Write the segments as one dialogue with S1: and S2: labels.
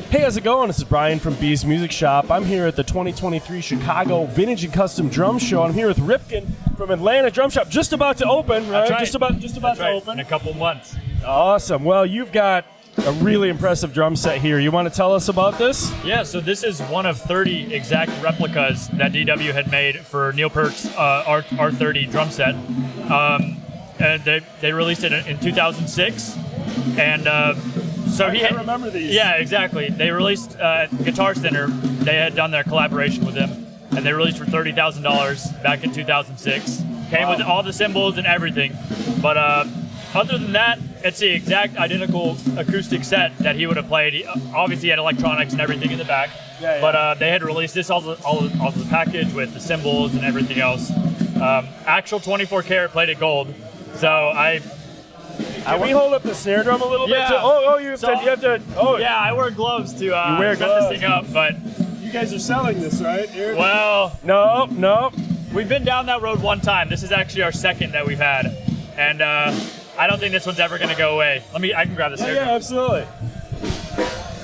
S1: Hey, how's it going? This is Brian from B's Music Shop. I'm here at the 2023 Chicago Vintage and Custom Drum Show. I'm here with Ripken from Atlanta Drum Shop. Just about to open, right?
S2: Right.
S1: Just about to open.
S2: In a couple months.
S1: Awesome. Well, you've got a really impressive drum set here. You want to tell us about this?
S2: Yeah, so this is one of 30 exact replicas that DW had made for Neil Peart's R30 drum set. And they released it in 2006. And so
S1: I remember these.
S2: Yeah, exactly. They released Guitar Center. They had done their collaboration with him. And they released for $30,000 back in 2006. Came with all the cymbals and everything. But other than that, it's the exact identical acoustic set that he would have played. He obviously had electronics and everything in the back, but they had released this all the package with the cymbals and everything else. Actual 24 karat plated gold. So
S1: Can we hold up the snare drum a little bit?
S2: Yeah.
S1: You have to. Oh,
S2: yeah, I wear gloves to
S1: wear
S2: set
S1: gloves.
S2: this thing up, but
S1: You guys are selling this, right? Here?
S2: well,
S1: No.
S2: we've been down that road one time. This is actually our second that we've had, and I don't think this one's ever going to go away. I can grab the snare drum.
S1: Yeah, absolutely.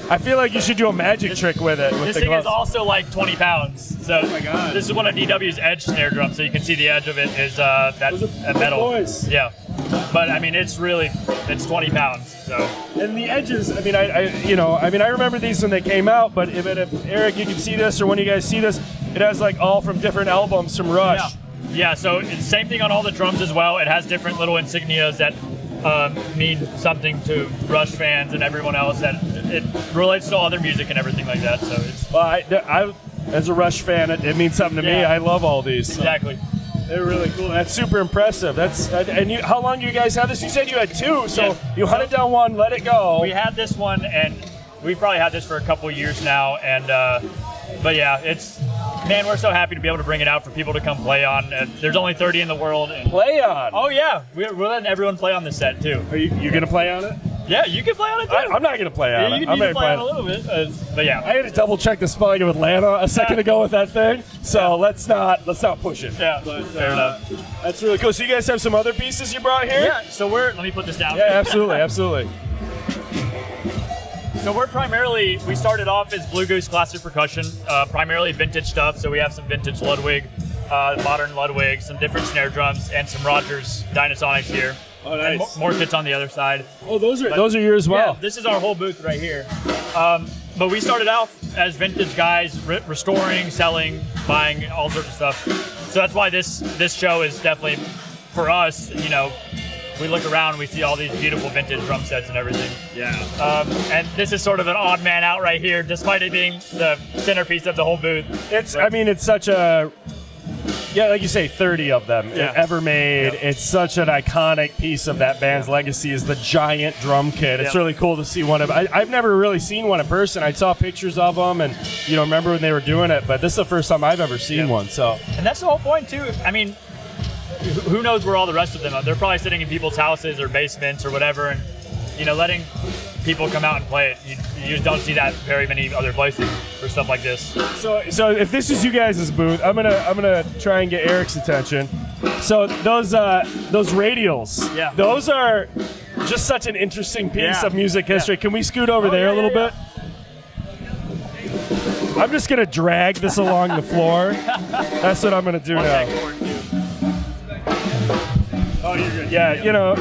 S1: I feel like you should do a magic trick with it. With
S2: This
S1: the
S2: thing
S1: gloves.
S2: is also like 20 pounds. So
S1: my God.
S2: This is one of DW's edge snare drums, so you can see the edge of it is that metal.
S1: boys.
S2: Yeah. But I mean, it's 20 pounds. So
S1: And the edges, I remember these when they came out, but if Eric, you can see this, or when you guys see this, it has like all from different albums from Rush.
S2: yeah. So it's the same thing on all the drums as well. It has different little insignias that mean something to Rush fans and everyone else. That it relates to other music and everything like that. So it's
S1: Well, I as a Rush fan, it means something to me.
S2: Yeah.
S1: I love all these. So
S2: exactly.
S1: they're really cool. That's super impressive. How long do you guys have this? You said you had two, so
S2: Yeah.
S1: you hunted down one, let it go.
S2: We had this one, and we've probably had this for a couple years now. And but yeah, we're so happy to be able to bring it out for people to come play on. There's only 30 in the world. And,
S1: Play on.
S2: oh yeah, we're letting everyone play on this set too.
S1: Are you gonna play on it?
S2: Yeah, you can play on it too.
S1: I'm not gonna play on
S2: Yeah,
S1: it.
S2: you
S1: I'm
S2: need to
S1: gonna
S2: play on it a little bit, but yeah.
S1: I had to double check the spelling of Atlanta a second ago with that thing, so let's not push it.
S2: Yeah,
S1: But,
S2: fair enough.
S1: That's really cool. So you guys have some other pieces you brought here?
S2: Yeah, so let me put this down.
S1: Yeah, absolutely.
S2: So we started off as Blue Goose classic percussion, primarily vintage stuff. So we have some vintage Ludwig, modern Ludwig, some different snare drums, and some Rogers Dynasonics here.
S1: Oh, nice.
S2: And more kits on the other side.
S1: Oh, those are yours as well.
S2: Yeah, this is our whole booth right here. But we started out as vintage guys, restoring, selling, buying, all sorts of stuff. So that's why this show is definitely, for us, we look around, we see all these beautiful vintage drum sets and everything.
S1: Yeah.
S2: And this is sort of an odd man out right here, despite it being the centerpiece of the whole booth.
S1: It's such a, like you say, 30 of them ever made.
S2: Yep.
S1: It's such an iconic piece of that band's legacy is the giant drum kit. It's really cool to see one of. I've never really seen one in person. I saw pictures of them and, remember when they were doing it, but this is the first time I've ever seen one. So.
S2: And that's the whole point too. I mean, who knows where all the rest of them are? They're probably sitting in people's houses or basements or whatever, and letting people come out and play it. You just don't see that very many other places for stuff like this.
S1: So if this is you guys' booth, I'm gonna try and get Eric's attention. So those radials, those are just such an interesting piece of music history. Can we scoot over there a little bit? I'm just gonna drag this along the floor. That's what I'm gonna do now. Oh, you're good. Yeah,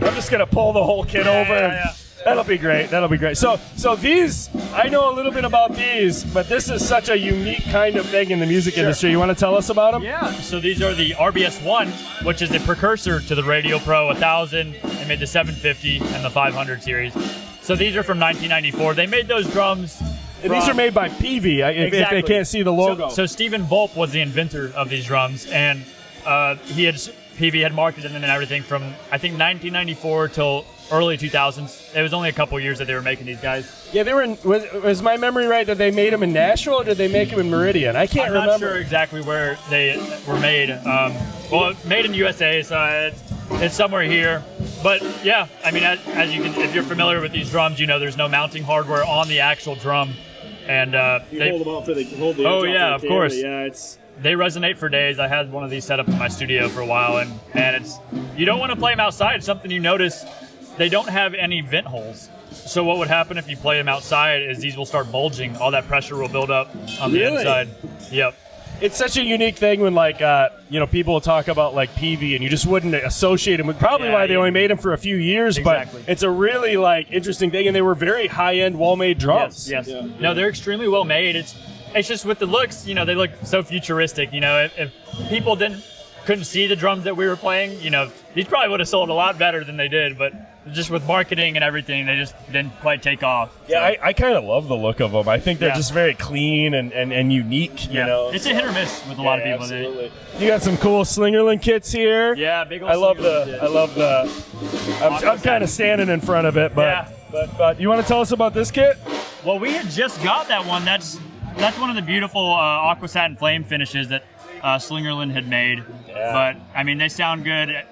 S1: I'm just gonna pull the whole kit over.
S2: Yeah.
S1: That'll be great. So these, I know a little bit about these, but this is such a unique kind of thing in the music industry. You want to tell us about them?
S2: Yeah. So these are the RBS-1, which is the precursor to the Radio Pro 1000. They made the 750 and the 500 series. So these are from 1994. They made those drums.
S1: And these are made by Peavey, if they can't see the logo.
S2: So Stephen Volp was the inventor of these drums, and Peavey had marketed them and everything from, I think, 1994 till early 2000s. It was only a couple years that they were making these guys.
S1: Yeah, they were in, was my memory right that they made them in Nashville, or did they make them in Meridian? I can't remember.
S2: I'm not sure exactly where they were made. Made in USA, so it's somewhere here. But yeah, I mean, as you can, if you're familiar with these drums, there's no mounting hardware on the actual drum. And
S1: you hold them out for the hold the
S2: oh yeah, of course.
S1: Yeah,
S2: they resonate for days. I had one of these set up in my studio for a while, and you don't want to play them outside. It's something you notice. They don't have any vent holes, So what would happen if you play them outside is these will start bulging. All that pressure will build up on the inside. Yep.
S1: It's such a unique thing when, like, people talk about, like, Peavey, and you just wouldn't associate them with probably why they only made them for a few years, but it's a really, like, interesting thing, and they were very high-end, well-made drums.
S2: Yes. Yeah. No, they're extremely well-made. It's just with the looks, they look so futuristic. If people couldn't see the drums that we were playing, these probably would have sold a lot better than they did, but just with marketing and everything, they just didn't quite take off.
S1: Yeah, I kind of love the look of them. I think they're just very clean and unique, you know.
S2: It's a hit or miss with a lot of people.
S1: Absolutely. You got some cool Slingerland kits here.
S2: Yeah, big old
S1: I love the I'm kind of standing in front of it, but you want to tell us about this kit?
S2: Well, we had just got that one. That's one of the beautiful aqua satin flame finishes that Slingerland had made. Yeah. But I mean, they sound good.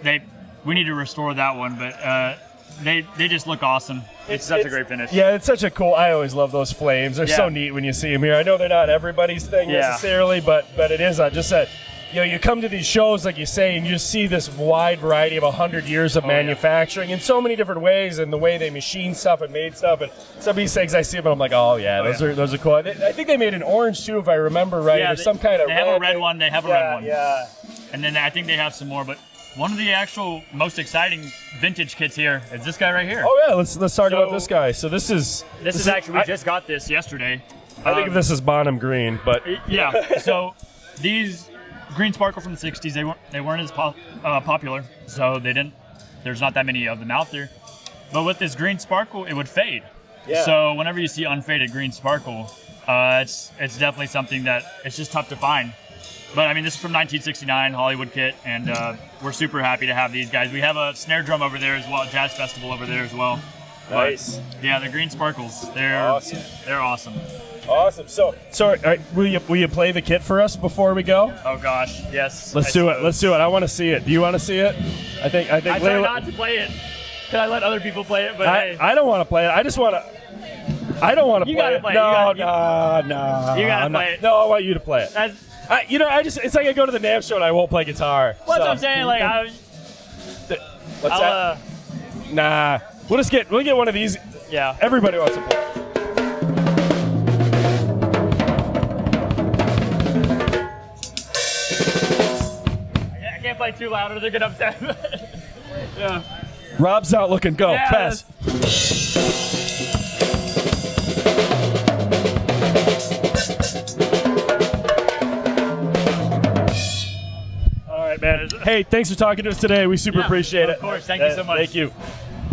S2: We need to restore that one, but they just look awesome. It's such a great finish.
S1: Yeah, it's such a cool. I always love those flames. They're so neat when you see them here. I know they're not everybody's thing necessarily, but it is just that. You come to these shows, like you say, and you just see this wide variety of 100 years of manufacturing in so many different ways, and the way they machine stuff and made stuff. And some of these things I see them, I'm like, those are cool. I think they made an orange too, if I remember right.
S2: Yeah,
S1: There's some kind of
S2: they have a red one. They have a red one.
S1: Yeah.
S2: And then I think they have some more, but one of the actual most exciting vintage kits here is this guy right here.
S1: Oh yeah, let's talk about this guy. So this is
S2: actually we just got this yesterday.
S1: I think of this as Bonham Green, but
S2: yeah. So these Green Sparkle from the 60s, they weren't as popular, so there's not that many of them out there. But with this Green Sparkle, it would fade. Yeah. So whenever you see unfaded Green Sparkle, it's definitely something that it's just tough to find. But I mean, this is from 1969 Hollywood kit, and we're super happy to have these guys. We have a snare drum over there as well, Jazz Festival over there as well.
S1: Nice.
S2: But, yeah, the Green Sparkles, they're awesome. They're awesome.
S1: Awesome. So all right, will you play the kit for us before we go?
S2: Oh gosh, yes.
S1: Let's do it. Let's do it. I want to see it. Do you want to see it? I think.
S2: I try not to play it. Can I let other people play it? But
S1: I don't want to play it. I just want to. I don't want to play it. No.
S2: You gotta play it.
S1: No, I want you to play it. It's like I go to the NAMM show and I won't play guitar.
S2: What's what I'm saying? Like,
S1: what's that? Nah. We'll get one of these.
S2: Yeah.
S1: Everybody wants to play.
S2: I can't play too loud or they're gonna upset. Yeah.
S1: Rob's out looking. Go.
S2: Yeah,
S1: Pass. All right, man. Hey, thanks for talking to us today. We super appreciate it.
S2: Of course. Thank you so much.
S1: Thank you.